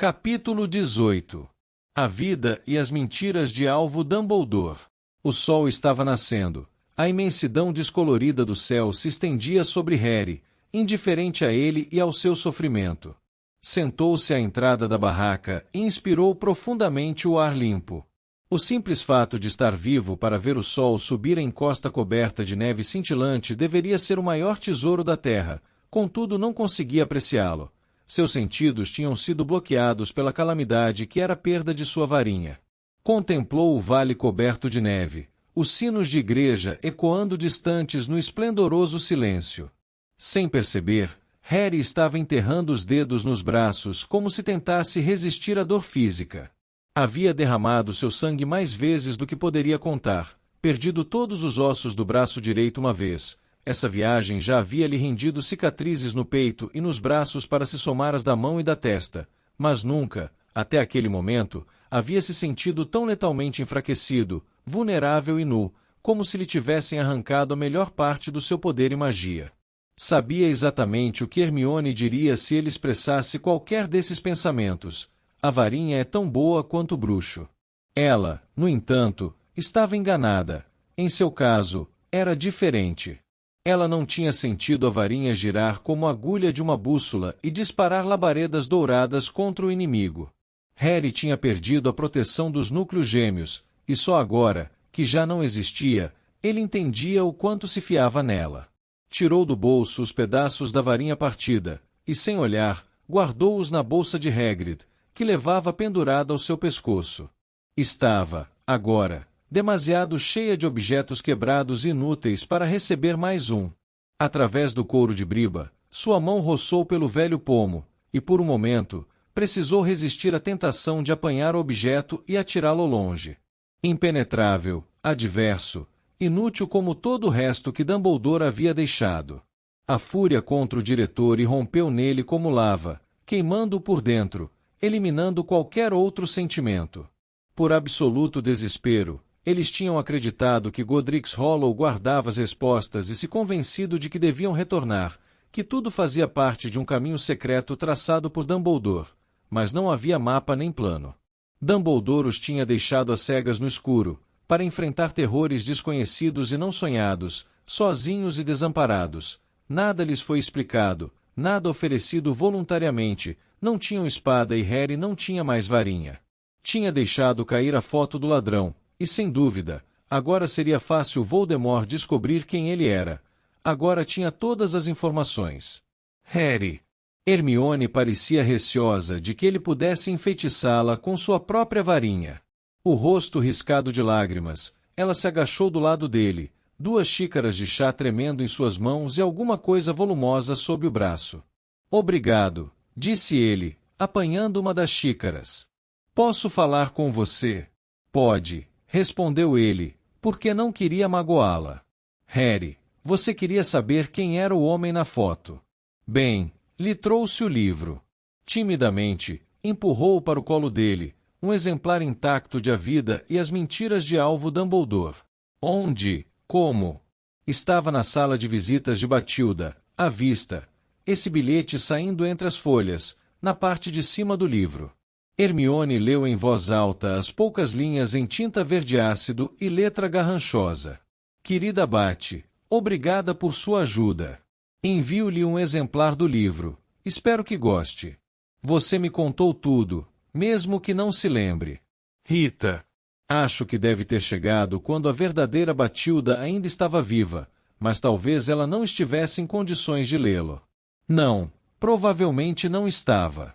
Capítulo 18. A vida e as mentiras de Alvo Dumbledore. O sol estava nascendo. A imensidão descolorida do céu se estendia sobre Harry, indiferente a ele e ao seu sofrimento. Sentou-se à entrada da barraca e inspirou profundamente o ar limpo. O simples fato de estar vivo para ver o sol subir em encosta coberta de neve cintilante deveria ser o maior tesouro da terra, contudo não conseguia apreciá-lo. Seus sentidos tinham sido bloqueados pela calamidade que era a perda de sua varinha. Contemplou o vale coberto de neve, os sinos de igreja ecoando distantes no esplendoroso silêncio. Sem perceber, Harry estava enterrando os dedos nos braços como se tentasse resistir à dor física. Havia derramado seu sangue mais vezes do que poderia contar, perdido todos os ossos do braço direito uma vez. Essa viagem já havia lhe rendido cicatrizes no peito e nos braços para se somar às da mão e da testa, mas nunca, até aquele momento, havia se sentido tão letalmente enfraquecido, vulnerável e nu, como se lhe tivessem arrancado a melhor parte do seu poder e magia. Sabia exatamente o que Hermione diria se ele expressasse qualquer desses pensamentos. A varinha é tão boa quanto o bruxo. Ela, no entanto, estava enganada. Em seu caso, era diferente. Ela não tinha sentido a varinha girar como a agulha de uma bússola e disparar labaredas douradas contra o inimigo. Harry tinha perdido a proteção dos núcleos gêmeos, e só agora, que já não existia, ele entendia o quanto se fiava nela. Tirou do bolso os pedaços da varinha partida, e sem olhar, guardou-os na bolsa de Hagrid, que levava pendurada ao seu pescoço. Estava, agora, demasiado cheia de objetos quebrados e inúteis para receber mais um. Através do couro de briba, sua mão roçou pelo velho pomo, e por um momento, precisou resistir à tentação de apanhar o objeto e atirá-lo longe. Impenetrável, adverso, inútil como todo o resto que Dumbledore havia deixado. A fúria contra o diretor irrompeu nele como lava, queimando-o por dentro, eliminando qualquer outro sentimento. Por absoluto desespero, eles tinham acreditado que Godric's Hollow guardava as respostas e se convencido de que deviam retornar, que tudo fazia parte de um caminho secreto traçado por Dumbledore, mas não havia mapa nem plano. Dumbledore os tinha deixado às cegas no escuro, para enfrentar terrores desconhecidos e não sonhados, sozinhos e desamparados. Nada lhes foi explicado, nada oferecido voluntariamente, não tinham espada e Harry não tinha mais varinha. Tinha deixado cair a foto do ladrão, e sem dúvida, agora seria fácil Voldemort descobrir quem ele era. Agora tinha todas as informações. Harry. Hermione parecia receosa de que ele pudesse enfeitiçá-la com sua própria varinha. O rosto riscado de lágrimas, ela se agachou do lado dele, 2 xícaras de chá tremendo em suas mãos e alguma coisa volumosa sob o braço. Obrigado, disse ele, apanhando uma das xícaras. Posso falar com você? Pode, respondeu ele, porque não queria magoá-la. Harry, você queria saber quem era o homem na foto. Bem, lhe trouxe o livro. Timidamente, empurrou-o para o colo dele, um exemplar intacto de A Vida e as Mentiras de Alvo Dumbledore. Onde? Como? Estava na sala de visitas de Batilda, à vista. Esse bilhete saindo entre as folhas, na parte de cima do livro. Hermione leu em voz alta as poucas linhas em tinta verde ácido e letra garranchosa. Querida Bate, obrigada por sua ajuda. Envio-lhe um exemplar do livro. Espero que goste. Você me contou tudo, mesmo que não se lembre. Rita. Acho que deve ter chegado quando a verdadeira Batilda ainda estava viva, mas talvez ela não estivesse em condições de lê-lo. Não, provavelmente não estava.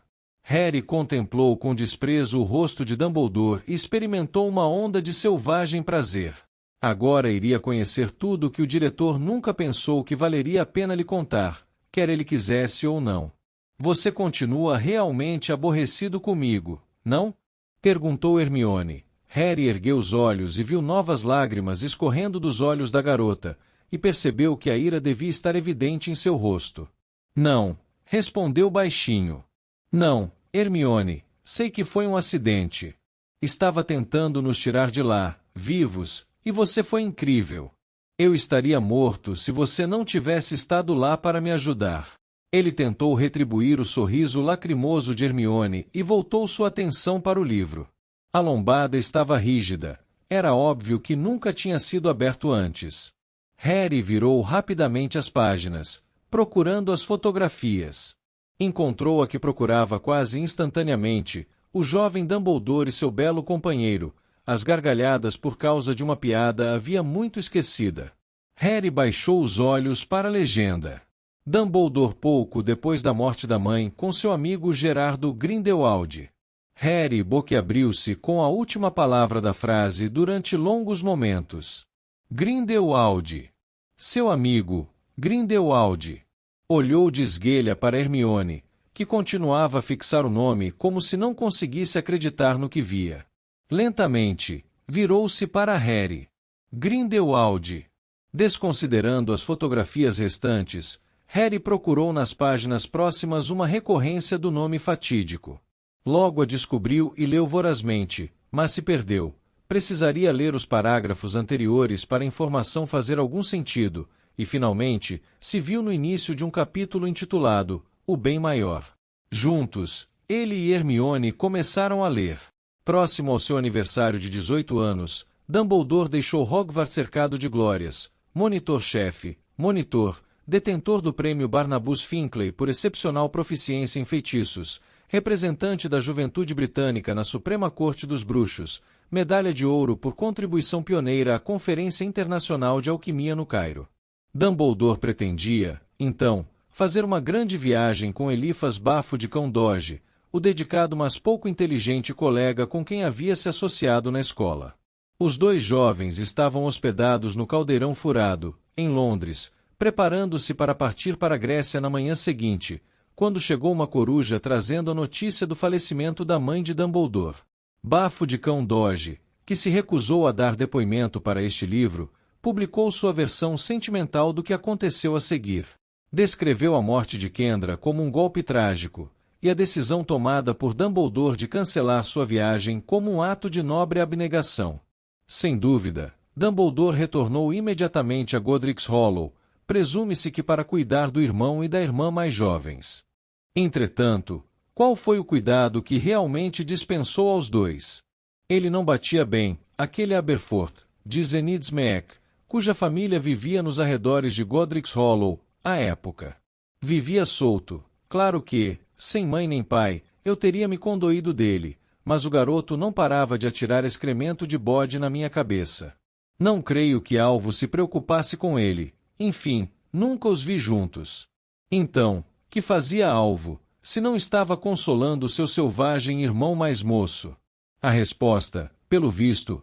Harry contemplou com desprezo o rosto de Dumbledore e experimentou uma onda de selvagem prazer. Agora iria conhecer tudo que o diretor nunca pensou que valeria a pena lhe contar, quer ele quisesse ou não. Você continua realmente aborrecido comigo, não? Perguntou Hermione. Harry ergueu os olhos e viu novas lágrimas escorrendo dos olhos da garota, e percebeu que a ira devia estar evidente em seu rosto. Não, respondeu baixinho. Não, Hermione, sei que foi um acidente. Estava tentando nos tirar de lá, vivos, e você foi incrível. Eu estaria morto se você não tivesse estado lá para me ajudar. Ele tentou retribuir o sorriso lacrimoso de Hermione e voltou sua atenção para o livro. A lombada estava rígida. Era óbvio que nunca tinha sido aberto antes. Harry virou rapidamente as páginas, procurando as fotografias. Encontrou a que procurava quase instantaneamente, o jovem Dumbledore e seu belo companheiro. As gargalhadas por causa de uma piada havia muito esquecida. Harry baixou os olhos para a legenda. Dumbledore pouco depois da morte da mãe com seu amigo Gerardo Grindelwald. Harry boquiabriu-se com a última palavra da frase durante longos momentos. Grindelwald. Seu amigo, Grindelwald. Olhou de esguelha para Hermione, que continuava a fixar o nome como se não conseguisse acreditar no que via. Lentamente, virou-se para Harry. Grindelwald. Desconsiderando as fotografias restantes, Harry procurou nas páginas próximas uma recorrência do nome fatídico. Logo a descobriu e leu vorazmente, mas se perdeu. Precisaria ler os parágrafos anteriores para a informação fazer algum sentido, e finalmente, se viu no início de um capítulo intitulado O Bem Maior. Juntos, ele e Hermione começaram a ler. Próximo ao seu aniversário de 18 anos, Dumbledore deixou Hogwarts cercado de glórias, monitor-chefe, monitor, detentor do prêmio Barnabas Finkley por excepcional proficiência em feitiços, representante da juventude britânica na Suprema Corte dos Bruxos, medalha de ouro por contribuição pioneira à Conferência Internacional de Alquimia no Cairo. Dumbledore pretendia, então, fazer uma grande viagem com Eliphas Bafo de Cão Doge, o dedicado mas pouco inteligente colega com quem havia se associado na escola. Os dois jovens estavam hospedados no Caldeirão Furado, em Londres, preparando-se para partir para a Grécia na manhã seguinte, quando chegou uma coruja trazendo a notícia do falecimento da mãe de Dumbledore. Bafo de Cão Doge, que se recusou a dar depoimento para este livro, publicou sua versão sentimental do que aconteceu a seguir. Descreveu a morte de Kendra como um golpe trágico, e a decisão tomada por Dumbledore de cancelar sua viagem como um ato de nobre abnegação. Sem dúvida, Dumbledore retornou imediatamente a Godric's Hollow, presume-se que para cuidar do irmão e da irmã mais jovens. Entretanto, qual foi o cuidado que realmente dispensou aos dois? Ele não batia bem, aquele Aberforth, diz Enid Smeek, cuja família vivia nos arredores de Godric's Hollow, à época. Vivia solto. Claro que, sem mãe nem pai, eu teria me condoído dele, mas o garoto não parava de atirar excremento de bode na minha cabeça. Não creio que Alvo se preocupasse com ele. Enfim, nunca os vi juntos. Então, que fazia Alvo, se não estava consolando seu selvagem irmão mais moço? A resposta, pelo visto,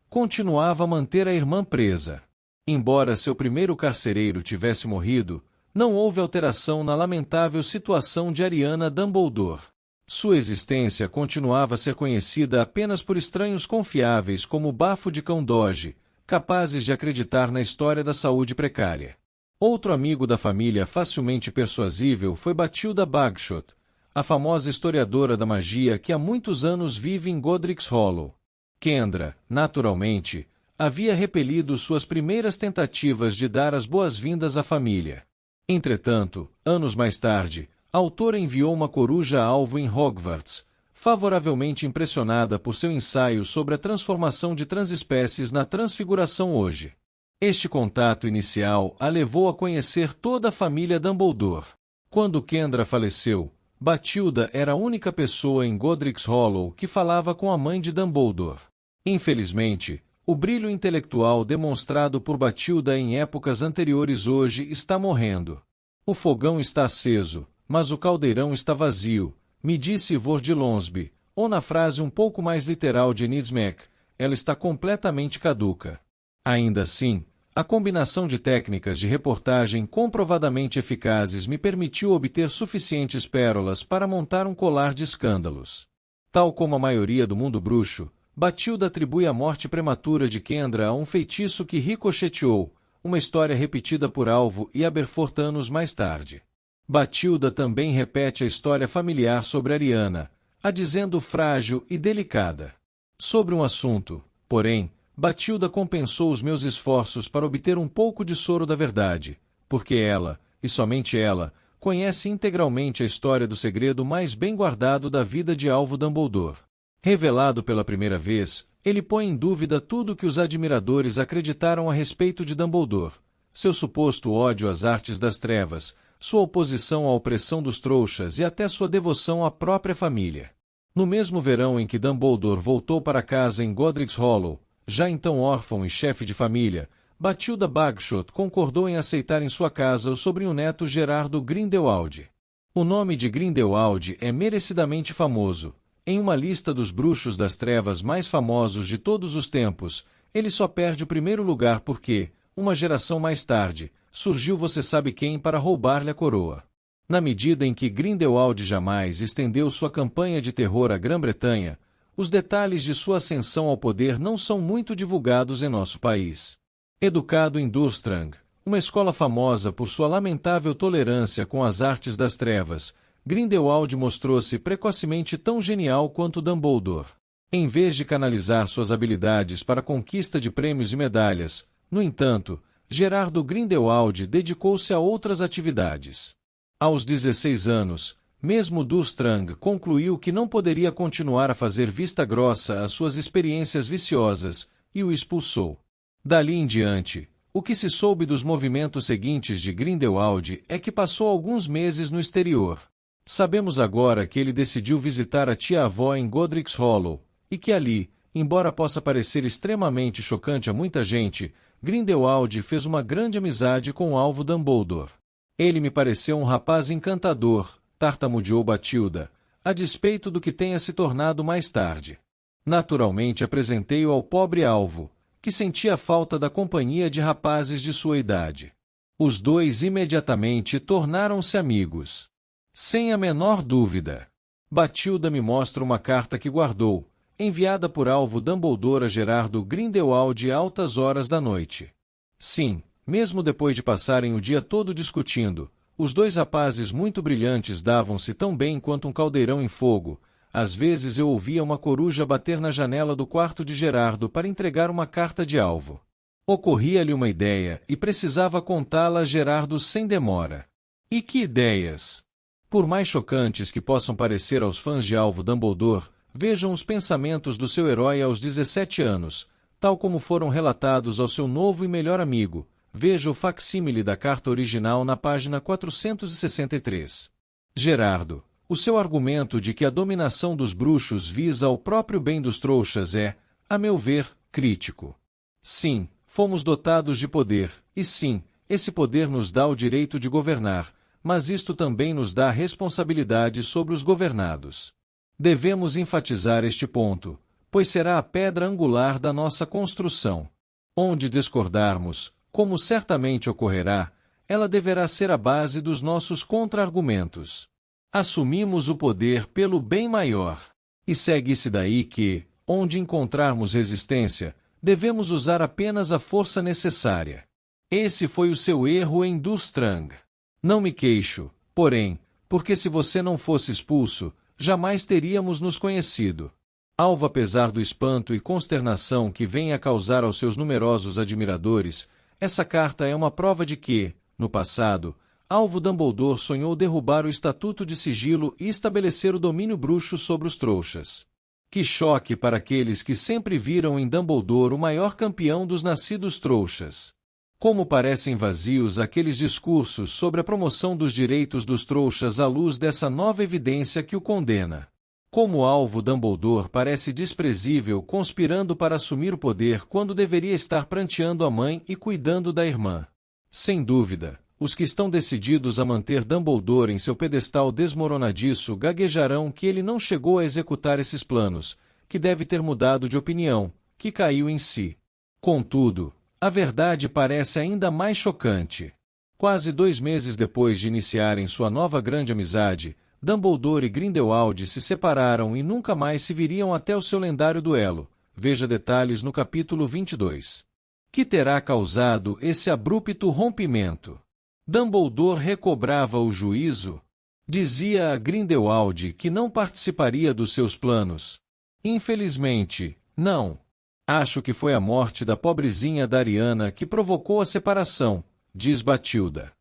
continuava a manter a irmã presa. Embora seu primeiro carcereiro tivesse morrido, não houve alteração na lamentável situação de Ariana Dumbledore. Sua existência continuava a ser conhecida apenas por estranhos confiáveis como Bafo de Cão Doge, capazes de acreditar na história da saúde precária. Outro amigo da família facilmente persuasível foi Bathilda Bagshot, a famosa historiadora da magia que há muitos anos vive em Godric's Hollow. Kendra, naturalmente, havia repelido suas primeiras tentativas de dar as boas-vindas à família. Entretanto, anos mais tarde, a autora enviou uma coruja alvo em Hogwarts, favoravelmente impressionada por seu ensaio sobre a transformação de transespécies na Transfiguração hoje. Este contato inicial a levou a conhecer toda a família Dumbledore. Quando Kendra faleceu, Bathilda era a única pessoa em Godric's Hollow que falava com a mãe de Dumbledore. Infelizmente, o brilho intelectual demonstrado por Bathilda em épocas anteriores hoje está morrendo. O fogão está aceso, mas o caldeirão está vazio, me disse Ivor de Lonsby, ou na frase um pouco mais literal de Enid Smeek, ela está completamente caduca. Ainda assim, a combinação de técnicas de reportagem comprovadamente eficazes me permitiu obter suficientes pérolas para montar um colar de escândalos. Tal como a maioria do mundo bruxo, Bathilda atribui a morte prematura de Kendra a um feitiço que ricocheteou, uma história repetida por Alvo e Aberforth anos mais tarde. Bathilda também repete a história familiar sobre Ariana, a dizendo frágil e delicada. Sobre um assunto, porém, Bathilda compensou os meus esforços para obter um pouco de soro da verdade, porque ela, e somente ela, conhece integralmente a história do segredo mais bem guardado da vida de Alvo Dumbledore. Revelado pela primeira vez, ele põe em dúvida tudo que os admiradores acreditaram a respeito de Dumbledore, seu suposto ódio às artes das trevas, sua oposição à opressão dos trouxas e até sua devoção à própria família. No mesmo verão em que Dumbledore voltou para casa em Godric's Hollow, já então órfão e chefe de família, Bathilda Bagshot concordou em aceitar em sua casa o sobrinho neto Gerardo Grindelwald. O nome de Grindelwald é merecidamente famoso. Em uma lista dos bruxos das trevas mais famosos de todos os tempos, ele só perde o primeiro lugar porque, uma geração mais tarde, surgiu você sabe quem para roubar-lhe a coroa. Na medida em que Grindelwald jamais estendeu sua campanha de terror à Grã-Bretanha, os detalhes de sua ascensão ao poder não são muito divulgados em nosso país. Educado em Durmstrang, uma escola famosa por sua lamentável tolerância com as artes das trevas, Grindelwald mostrou-se precocemente tão genial quanto Dumbledore. Em vez de canalizar suas habilidades para a conquista de prêmios e medalhas, no entanto, Gerardo Grindelwald dedicou-se a outras atividades. Aos 16 anos, mesmo Durmstrang concluiu que não poderia continuar a fazer vista grossa às suas experiências viciosas, e o expulsou. Dali em diante, o que se soube dos movimentos seguintes de Grindelwald é que passou alguns meses no exterior. Sabemos agora que ele decidiu visitar a tia-avó em Godric's Hollow, e que ali, embora possa parecer extremamente chocante a muita gente, Grindelwald fez uma grande amizade com o Alvo Dumbledore. Ele me pareceu um rapaz encantador, tartamudeou Bathilda, a despeito do que tenha se tornado mais tarde. Naturalmente apresentei-o ao pobre Alvo, que sentia falta da companhia de rapazes de sua idade. Os dois imediatamente tornaram-se amigos. Sem a menor dúvida. Bathilda me mostra uma carta que guardou, enviada por Alvo Dumbledore a Gerardo Grindelwald a altas horas da noite. Sim, mesmo depois de passarem o dia todo discutindo, os dois rapazes muito brilhantes davam-se tão bem quanto um caldeirão em fogo. Às vezes eu ouvia uma coruja bater na janela do quarto de Gerardo para entregar uma carta de Alvo. Ocorria-lhe uma ideia e precisava contá-la a Gerardo sem demora. E que ideias! Por mais chocantes que possam parecer aos fãs de Alvo Dumbledore, vejam os pensamentos do seu herói aos 17 anos, tal como foram relatados ao seu novo e melhor amigo. Veja o facsímile da carta original na página 463. Gerardo, o seu argumento de que a dominação dos bruxos visa ao próprio bem dos trouxas é, a meu ver, crítico. Sim, fomos dotados de poder, e sim, esse poder nos dá o direito de governar, mas isto também nos dá responsabilidade sobre os governados. Devemos enfatizar este ponto, pois será a pedra angular da nossa construção. Onde discordarmos, como certamente ocorrerá, ela deverá ser a base dos nossos contra-argumentos. Assumimos o poder pelo bem maior. E segue-se daí que, onde encontrarmos resistência, devemos usar apenas a força necessária. Esse foi o seu erro em Durmstrang. Não me queixo, porém, porque se você não fosse expulso, jamais teríamos nos conhecido. Alvo, apesar do espanto e consternação que vem a causar aos seus numerosos admiradores, essa carta é uma prova de que, no passado, Alvo Dumbledore sonhou derrubar o Estatuto de Sigilo e estabelecer o domínio bruxo sobre os trouxas. Que choque para aqueles que sempre viram em Dumbledore o maior campeão dos nascidos trouxas. Como parecem vazios aqueles discursos sobre a promoção dos direitos dos trouxas à luz dessa nova evidência que o condena. Como Alvo Dumbledore parece desprezível conspirando para assumir o poder quando deveria estar pranteando a mãe e cuidando da irmã. Sem dúvida, os que estão decididos a manter Dumbledore em seu pedestal desmoronadiço gaguejarão que ele não chegou a executar esses planos, que deve ter mudado de opinião, que caiu em si. Contudo, a verdade parece ainda mais chocante. Quase 2 meses depois de iniciarem sua nova grande amizade, Dumbledore e Grindelwald se separaram e nunca mais se viriam até o seu lendário duelo. Veja detalhes no capítulo 22. Que terá causado esse abrupto rompimento? Dumbledore recobrava o juízo? Dizia a Grindelwald que não participaria dos seus planos. Infelizmente, não. Acho que foi a morte da pobrezinha Dariana que provocou a separação, diz Bathilda.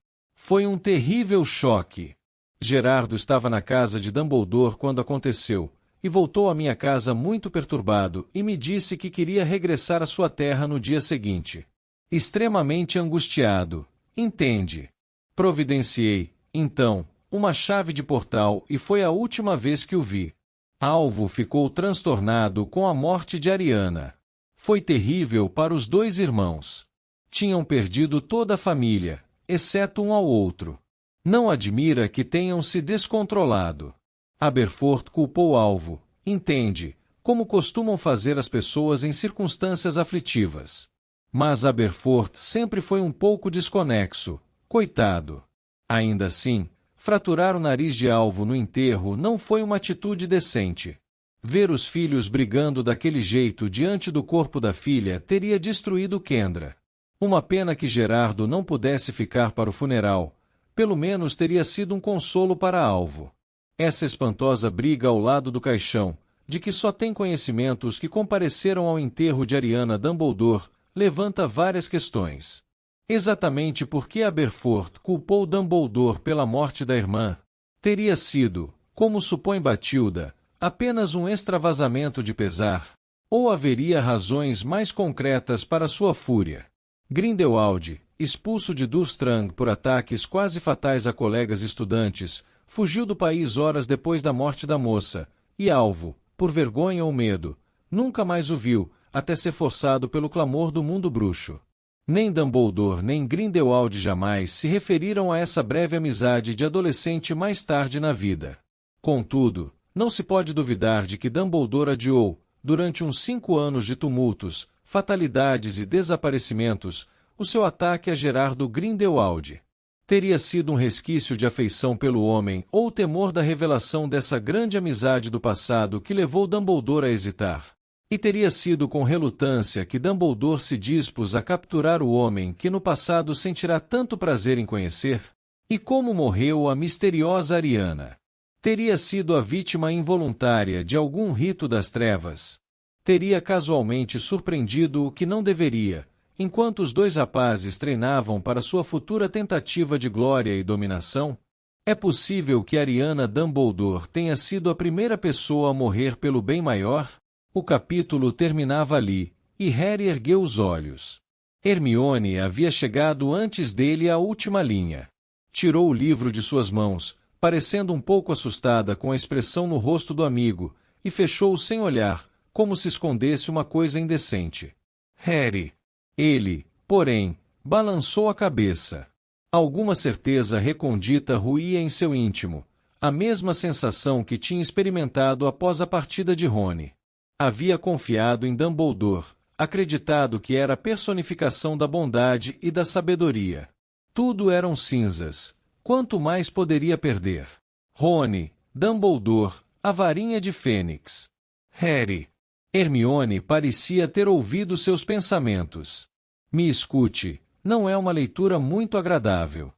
Foi um terrível choque. Gerardo estava na casa de Dumbledore quando aconteceu, e voltou à minha casa muito perturbado e me disse que queria regressar à sua terra no dia seguinte. Extremamente angustiado, entende? Providenciei, então, uma chave de portal e foi a última vez que o vi. Alvo ficou transtornado com a morte de Ariana. Foi terrível para os dois irmãos. Tinham perdido toda a família, exceto um ao outro. Não admira que tenham se descontrolado. Aberforth culpou Alvo, entende, como costumam fazer as pessoas em circunstâncias aflitivas. Mas Aberforth sempre foi um pouco desconexo, coitado. Ainda assim, fraturar o nariz de Alvo no enterro não foi uma atitude decente. Ver os filhos brigando daquele jeito diante do corpo da filha teria destruído Kendra. Uma pena que Gerardo não pudesse ficar para o funeral, pelo menos teria sido um consolo para Alvo. Essa espantosa briga ao lado do caixão, de que só tem conhecimento os que compareceram ao enterro de Ariana Dumbledore, levanta várias questões. Exatamente por que Aberforth culpou Dumbledore pela morte da irmã? Teria sido, como supõe Batilda, apenas um extravasamento de pesar? Ou haveria razões mais concretas para sua fúria? Grindelwald, expulso de Durmstrang por ataques quase fatais a colegas estudantes, fugiu do país horas depois da morte da moça, e Alvo, por vergonha ou medo, nunca mais o viu, até ser forçado pelo clamor do mundo bruxo. Nem Dumbledore nem Grindelwald jamais se referiram a essa breve amizade de adolescente mais tarde na vida. Contudo, não se pode duvidar de que Dumbledore adiou, durante uns 5 anos de tumultos, fatalidades e desaparecimentos, o seu ataque a Gerardo Grindelwald. Teria sido um resquício de afeição pelo homem ou o temor da revelação dessa grande amizade do passado que levou Dumbledore a hesitar. E teria sido com relutância que Dumbledore se dispôs a capturar o homem que no passado sentirá tanto prazer em conhecer? E como morreu a misteriosa Ariana? Teria sido a vítima involuntária de algum rito das trevas? Teria casualmente surpreendido o que não deveria, enquanto os dois rapazes treinavam para sua futura tentativa de glória e dominação? É possível que Ariana Dumbledore tenha sido a primeira pessoa a morrer pelo bem maior? O capítulo terminava ali, e Harry ergueu os olhos. Hermione havia chegado antes dele à última linha. Tirou o livro de suas mãos, parecendo um pouco assustada com a expressão no rosto do amigo, e fechou-o sem olhar, como se escondesse uma coisa indecente. Harry. Ele, porém, balançou a cabeça. Alguma certeza recondita ruía em seu íntimo, a mesma sensação que tinha experimentado após a partida de Rony. Havia confiado em Dumbledore, acreditado que era a personificação da bondade e da sabedoria. Tudo eram cinzas. Quanto mais poderia perder? Rony, Dumbledore, a varinha de Fênix. Harry. Hermione parecia ter ouvido seus pensamentos. Me escute, não é uma leitura muito agradável.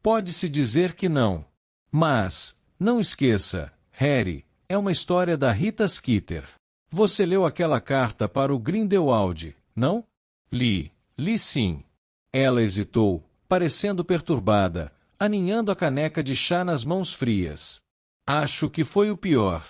Pode-se dizer que não. Mas, não esqueça, Harry, é uma história da Rita Skeeter. Você leu aquela carta para o Grindelwald, não? Li sim. Ela hesitou, parecendo perturbada, aninhando a caneca de chá nas mãos frias. Acho que foi o pior.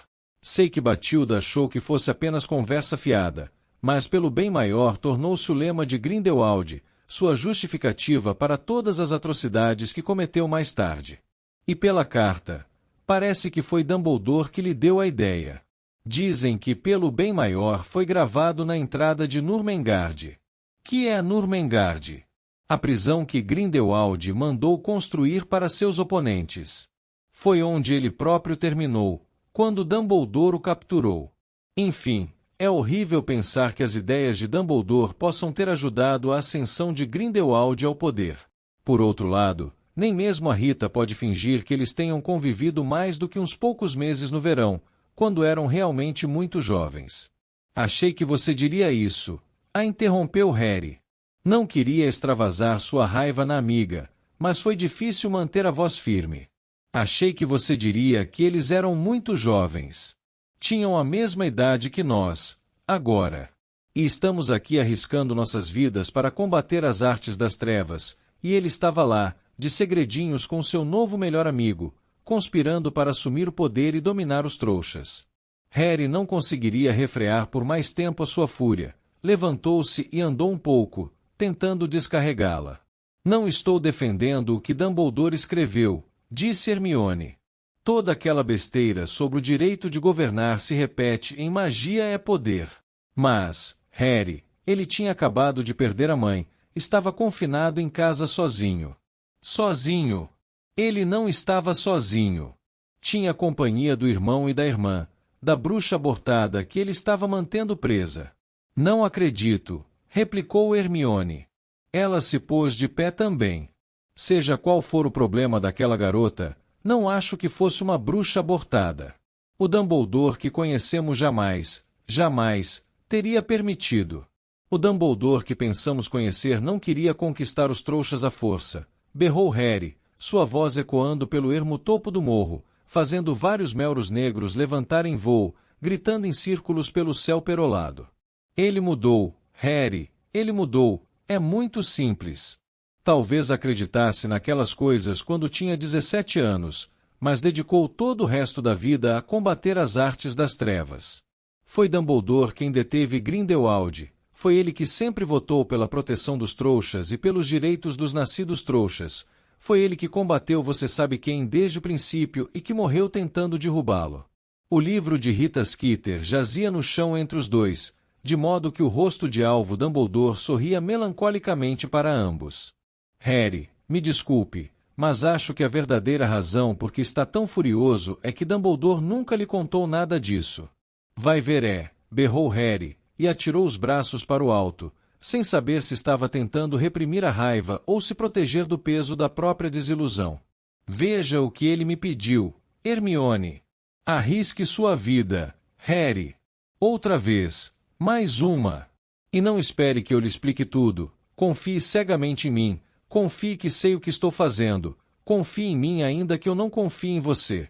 Sei que Batilda achou que fosse apenas conversa fiada, mas pelo bem maior tornou-se o lema de Grindelwald, sua justificativa para todas as atrocidades que cometeu mais tarde. E pela carta, parece que foi Dumbledore que lhe deu a ideia. Dizem que pelo bem maior foi gravado na entrada de Nurmengard. Que é a Nurmengard? A prisão que Grindelwald mandou construir para seus oponentes. Foi onde ele próprio terminou, quando Dumbledore o capturou. Enfim, é horrível pensar que as ideias de Dumbledore possam ter ajudado a ascensão de Grindelwald ao poder. Por outro lado, nem mesmo a Rita pode fingir que eles tenham convivido mais do que uns poucos meses no verão, quando eram realmente muito jovens. Achei que você diria isso, a interrompeu Harry. Não queria extravasar sua raiva na amiga, mas foi difícil manter a voz firme. Achei que você diria que eles eram muito jovens. Tinham a mesma idade que nós, agora. E estamos aqui arriscando nossas vidas para combater as artes das trevas, e ele estava lá, de segredinhos com seu novo melhor amigo, conspirando para assumir o poder e dominar os trouxas. Harry não conseguiria refrear por mais tempo a sua fúria. Levantou-se e andou um pouco, tentando descarregá-la. Não estou defendendo o que Dumbledore escreveu, disse Hermione. Toda aquela besteira sobre o direito de governar se repete em Magia é Poder. Mas, Harry, ele tinha acabado de perder a mãe, estava confinado em casa sozinho. Sozinho. Ele não estava sozinho. Tinha a companhia do irmão e da irmã, da bruxa abortada que ele estava mantendo presa. Não acredito, replicou Hermione. Ela se pôs de pé também. Seja qual for o problema daquela garota, não acho que fosse uma bruxa abortada. O Dumbledore que conhecemos jamais, teria permitido. O Dumbledore que pensamos conhecer não queria conquistar os trouxas à força, berrou Harry, sua voz ecoando pelo ermo topo do morro, fazendo vários melros negros levantarem voo, gritando em círculos pelo céu perolado. Ele mudou, Harry, ele mudou, é muito simples. Talvez acreditasse naquelas coisas quando tinha 17 anos, mas dedicou todo o resto da vida a combater as artes das trevas. Foi Dumbledore quem deteve Grindelwald, foi ele que sempre votou pela proteção dos trouxas e pelos direitos dos nascidos trouxas, foi ele que combateu você sabe quem desde o princípio e que morreu tentando derrubá-lo. O livro de Rita Skeeter jazia no chão entre os dois, de modo que o rosto de alvo Dumbledore sorria melancolicamente para ambos. Harry, me desculpe, mas acho que a verdadeira razão por que está tão furioso é que Dumbledore nunca lhe contou nada disso. Vai ver berrou Harry, e atirou os braços para o alto, sem saber se estava tentando reprimir a raiva ou se proteger do peso da própria desilusão. Veja o que ele me pediu, Hermione. Arrisque sua vida, Harry. Outra vez, mais uma. E não espere que eu lhe explique tudo, confie cegamente em mim, confie que sei o que estou fazendo, confie em mim ainda que eu não confie em você.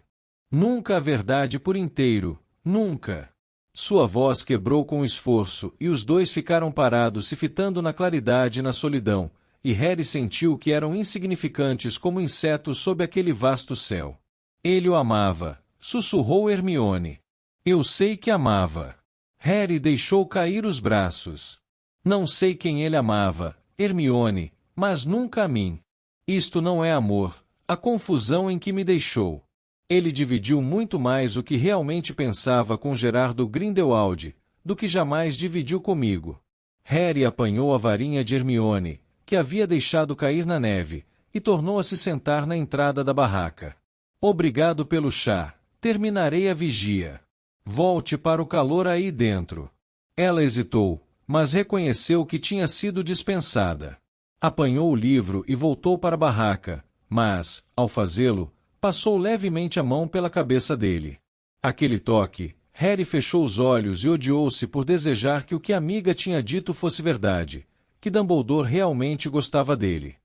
Nunca a verdade por inteiro, nunca. Sua voz quebrou com esforço e os dois ficaram parados se fitando na claridade e na solidão, e Harry sentiu que eram insignificantes como insetos sob aquele vasto céu. Ele o amava, sussurrou Hermione. Eu sei que amava. Harry deixou cair os braços. Não sei quem ele amava, Hermione, mas nunca a mim. Isto não é amor, a confusão em que me deixou. Ele dividiu muito mais o que realmente pensava com Gerardo Grindelwald, do que jamais dividiu comigo. Harry apanhou a varinha de Hermione, que havia deixado cair na neve, e tornou a se sentar na entrada da barraca. Obrigado pelo chá, terminarei a vigia. Volte para o calor aí dentro. Ela hesitou, mas reconheceu que tinha sido dispensada. Apanhou o livro e voltou para a barraca, mas, ao fazê-lo, passou levemente a mão pela cabeça dele. Aquele toque, Harry fechou os olhos e odiou-se por desejar que o que a amiga tinha dito fosse verdade, que Dumbledore realmente gostava dele.